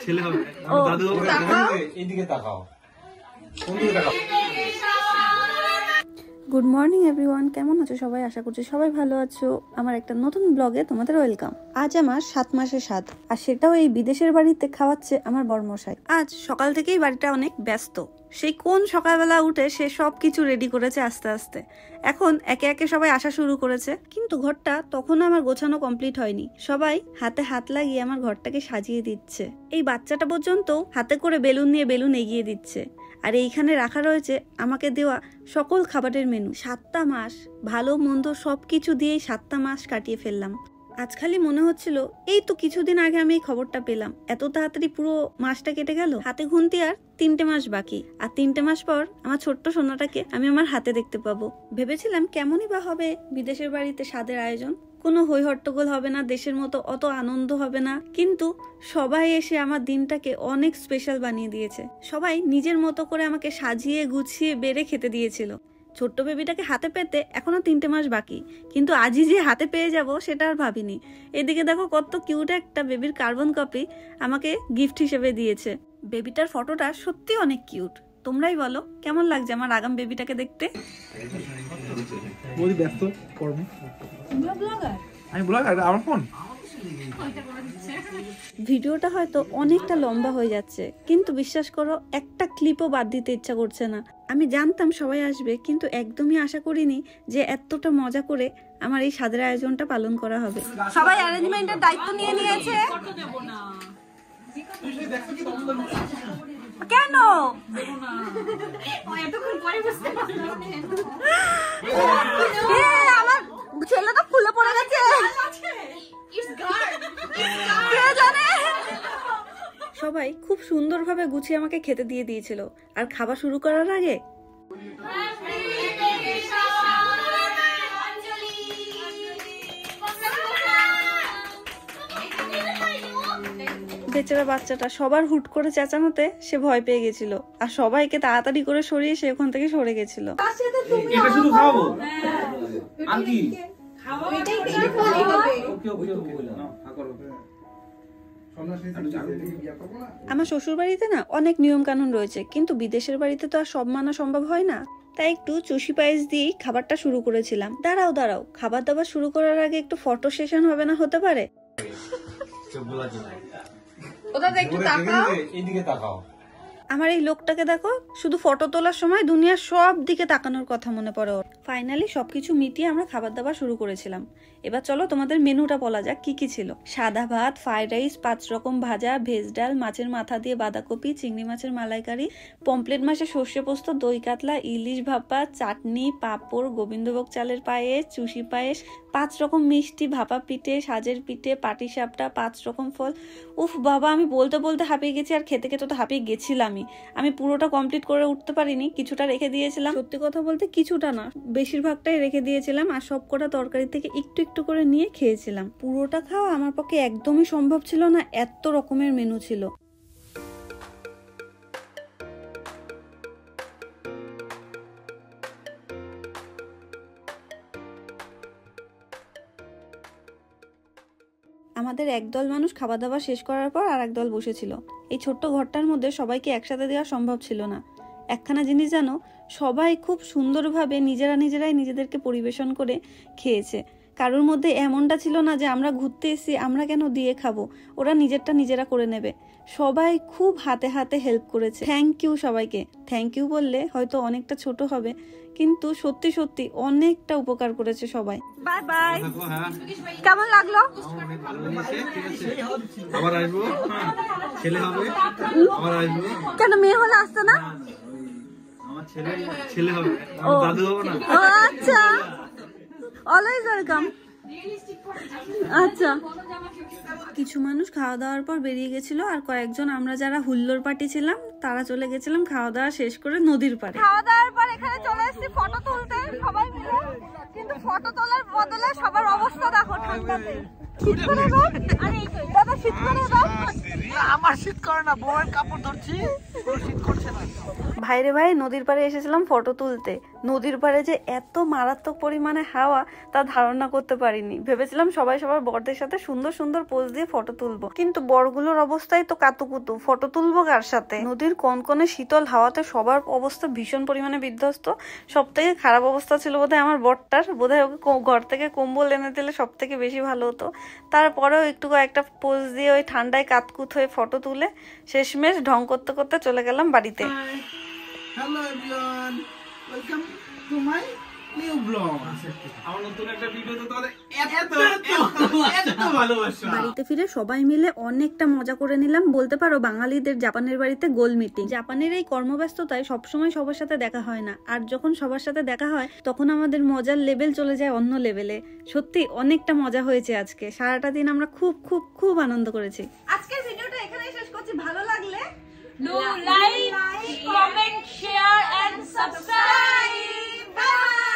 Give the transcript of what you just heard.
ছেলে হবে দাদু এইদিকে তাকাও কোন দিকে তাকাও। গুড মর্নিং এভরিওয়ান, কেমন আছো সবাই? আশা করছি সবাই ভালো আছো। আমার একটা নতুন ব্লগে তোমাদের ওয়েলকাম। আজ আমার 7 মাসের স্বাদ, আর সেটাও এই বিদেশের বাড়িতে খাওয়াচ্ছে আমার বড়মশাই। আজ সকাল থেকেই বাড়িটা অনেক ব্যস্ত। সেই কোন সকালবেলা উঠে সে সব কিছু রেডি করেছে আস্তে আস্তে। এখন একে একে সবাই আসা শুরু করেছে, কিন্তু ঘরটা তখনও আমার গোছানো কমপ্লিট হয়নি। সবাই হাতে হাত লাগিয়ে আমার ঘরটাকে সাজিয়ে দিচ্ছে। এই বাচ্চাটা পর্যন্ত হাতে করে বেলুন নিয়ে বেলুন এগিয়ে দিচ্ছে। আর এইখানে রাখা রয়েছে আমাকে দেওয়া সকল খাবারের মেনু। 7টা মাস ভালো মন্দ সবকিছু দিয়েই 7টা মাস কাটিয়ে ফেললাম। আজ খালি মনে হচ্ছিল এই তো কিছুদিন আগে আমি এই খবরটা পেলাম, এত তাড়াতাড়ি পুরো মাসটা কেটে গেল। হাতে গুনতি আর 3টে মাস বাকি, আর 3টে মাস পর আমার ছোট্ট সোনাটাকে আমি আমার হাতে দেখতে পাবো। ভেবেছিলাম কেমনই বা হবে বিদেশের বাড়িতে স্বাদের আয়োজন, কোনো হই হট্টগোল হবে না, দেশের মতো অত আনন্দ হবে না, কিন্তু সবাই এসে আমার দিনটাকে অনেক স্পেশাল বানিয়ে দিয়েছে। সবাই নিজের মতো করে আমাকে সাজিয়ে গুছিয়ে বেড়ে খেতে দিয়েছিল। ছোট্ট বেবিটাকে হাতে পেতে এখনো 3টে মাস বাকি, কিন্তু আজই যে হাতে পেয়ে যাব সেটা আর ভাবিনি। এদিকে দেখো কত কিউট একটা বেবির কার্বন কপি আমাকে গিফট হিসেবে দিয়েছে। বেবিটার ফটোটা সত্যি অনেক কিউট। তোমরাই বলো কেমন লাগছে আমার আগাম বেবিটাকে দেখতে। ব্যস্ত কর্মে আমি ব্লগার, আমার ফোন। ভিডিওটা হয়তো অনেকটা লম্বা হয়ে যাচ্ছে, কিন্তু বিশ্বাস করো একটা ক্লিপও বাদ দিতে ইচ্ছা করছে না। আমি জানতাম সবাই আসবে, কিন্তু একদমই আশা করিনি যে এতটা মজা করে আমার এই স্বাদের আয়োজনটা পালন করা হবে। সবাই অ্যারেঞ্জমেন্টের দায়িত্ব নিয়ে নিয়েছে। কেন আমার ছেলেটা খুলে পড়ে গেছে, সবাই খুব সুন্দরভাবে গুছিয়ে আমাকে খেতে দিয়ে দিয়েছিল। আর খাবার শুরু করার আগে বেচারা বাচ্চাটা সবার হুট করে চেঁচানোতে সে ভয় পেয়ে গেছিল, আর সবাইকে তাড়াতাড়ি করে সরিয়ে সে ওখান থেকে সরে গেছিল। এটা শুধু খাওয়াবো আর কি আমার শ্বশুর বাড়িতে না অনেক নিয়ম কানুন রয়েছে, কিন্তু বিদেশের বাড়িতে তো আর সব মানা সম্ভব হয় না। তাই একটু চুষি পায়েস দিয়েই খাবারটা শুরু করেছিলাম। দাঁড়াও খাবার দাবার শুরু করার আগে একটু ফটো সেশন হবে না? হতে পারে। আমার এই লোকটাকে দেখো, শুধু ফটো তোলার সময় দুনিয়ার সব দিকে তাকানোর কথা মনে পড়ে ওর। ফাইনালি সবকিছু মিটিয়ে আমরা খাবার দাবার শুরু করেছিলাম। এবার চলো তোমাদের মেনুটা বলা যাক কি কি ছিল। সাদা ভাত, ফ্রাইড রাইস, 5 রকম ভাজা, ভেজ ডাল, মাছের মাথা দিয়ে বাঁধাকপি, চিংড়ি মাছের মালাইকারি, পমপ্লেট মাছের সর্ষে পোস্ত, দই কাতলা, ইলিশ ভাপা, চাটনি, পাঁপড়, গোবিন্দভোগ চালের পায়েস, চুষি পায়েস, 5 রকম মিষ্টি, ভাপা পিঠে, সাজের পিঠে, পাটিসাপটা, 5 রকম ফল। উফ বাবা, আমি বলতে বলতে হাঁপিয়ে গেছি, আর খেতে খেতে তো হাঁপিয়ে গেছিলামই। আমি পুরোটা কমপ্লিট করে উঠতে পারিনি, কিছুটা রেখে দিয়েছিলাম। সত্যি কথা বলতে কিছুটা না, বেশিরভাগটাই রেখে দিয়েছিলাম, আর সব কটা তরকারি থেকে একটু একটু করে নিয়ে খেয়েছিলাম। পুরোটা খাওয়া আমার পক্ষে একদমই সম্ভব ছিল না, এত রকমের মেনু ছিল। আমাদের একদল মানুষ খাওয়া দাওয়া শেষ করার পর আর একদল বসেছিল। এই ছোট্ট ঘরটার মধ্যে সবাইকে একসাথে দেওয়া সম্ভব ছিল না। একখানা জিনিস জানো, সবাই খুব সুন্দরভাবে নিজেরাই নিজেদেরকে পরিবেশন করে খেয়েছে। কারোর মধ্যে এমনটা ছিল না যে আমরা ঘুরতে এসেছি, আমরা কেন দিয়ে খাবো, ওরা নিজেরটা নিজেরা করে নেবে। সবাই খুব হাতে হাতে হেল্প করেছে। থ্যাংক ইউ সবাইকে। থ্যাংক ইউ বললে হয়তো অনেকটা ছোট হবে, কিন্তু সত্যি সত্যি অনেকটা উপকার করেছে সবাই। Bye bye. কেমন লাগলো? আবার আসবো, ছেলে হবে আবার আসবো। কেন মেয়ে হলে আসতো না? আমার ছেলে হবে, আমার দাদু হবে না। ও আচ্ছা, অলওয়েজ ওয়েলকাম। আচ্ছা, কিছু মানুষ খাওয়া দাওয়ার পর বেরিয়ে গেছিল, আর কয়েকজন আমরা যারা হুল্লোড় পার্টি ছিলাম তারা চলে গেছিলাম খাওয়া দাওয়া শেষ করে নদীর পাড়ে। খাওয়া দাওয়ার পর এখানে চলে এসেছি ফটো তুলতে সবাই মিলে, কিন্তু ফটো তোলার বদলে সবার অবস্থা দেখো ঠান্ডাতে। শীত করে বাপ, আরে এই তো দাদা শীত করে বাপ। আমার শীত করে না, বউয়ের কাপড় ধরছি, শীত করছে না। ভাইরে ভাই, নদীর পাড়ে এসেছিলাম ফটো তুলতে। নদীর পাড়ে যে এত মারাত্মক পরিমাণে হাওয়া তা ধারণা করতে পারিনি। ভেবেছিলাম সবাই সবার বরদের সাথে সুন্দর সুন্দর পোজ দিয়ে ফটো তুলবো, কিন্তু বরগুলোর অবস্থাই তো কাতুকুতু, ফটো তুলবো কার সাথে? নদীর কনকনে শীতল হাওয়াতে সবার অবস্থা ভীষণ পরিমাণে বিধ্বস্ত। সব থেকে খারাপ অবস্থা ছিল বোধহয় আমার বরটার। বোধহয় ওকে ঘর থেকে কম্বল এনে দিলে সব থেকে বেশি ভালো হতো। তারপরেও একটু একটা পোজ দিয়ে ওই ঠান্ডায় কাতকুত হয়ে ফটো তুলে শেষমেশ ঢং করতে করতে চলে গেলাম বাড়িতে। Hello everyone, welcome to my new blog. আমার নতুন একটা ভিডিওতে তোমাদের এত ভালোবাসা। বাড়িতে ফিরে সবাই মিলে অনেকটা মজা করে নিলাম। বলতে পারো বাঙালিদের জাপানের বাড়িতে গোল মিটিং। জাপানের এই কর্মব্যস্ততায় সবসময় সবার সাথে দেখা হয় না, আর যখন সবার সাথে দেখা হয় তখন আমাদের মজার লেভেল চলে যায় অন্য লেভেলে। সত্যি অনেকটা মজা হয়েছে আজকে। সারাটা দিন আমরা খুব খুব খুব আনন্দ করেছি। আজকের ভিডিওটা এখানেই শেষ করছি। ভালো লাগলে Do like, comment, share and subscribe. Bye.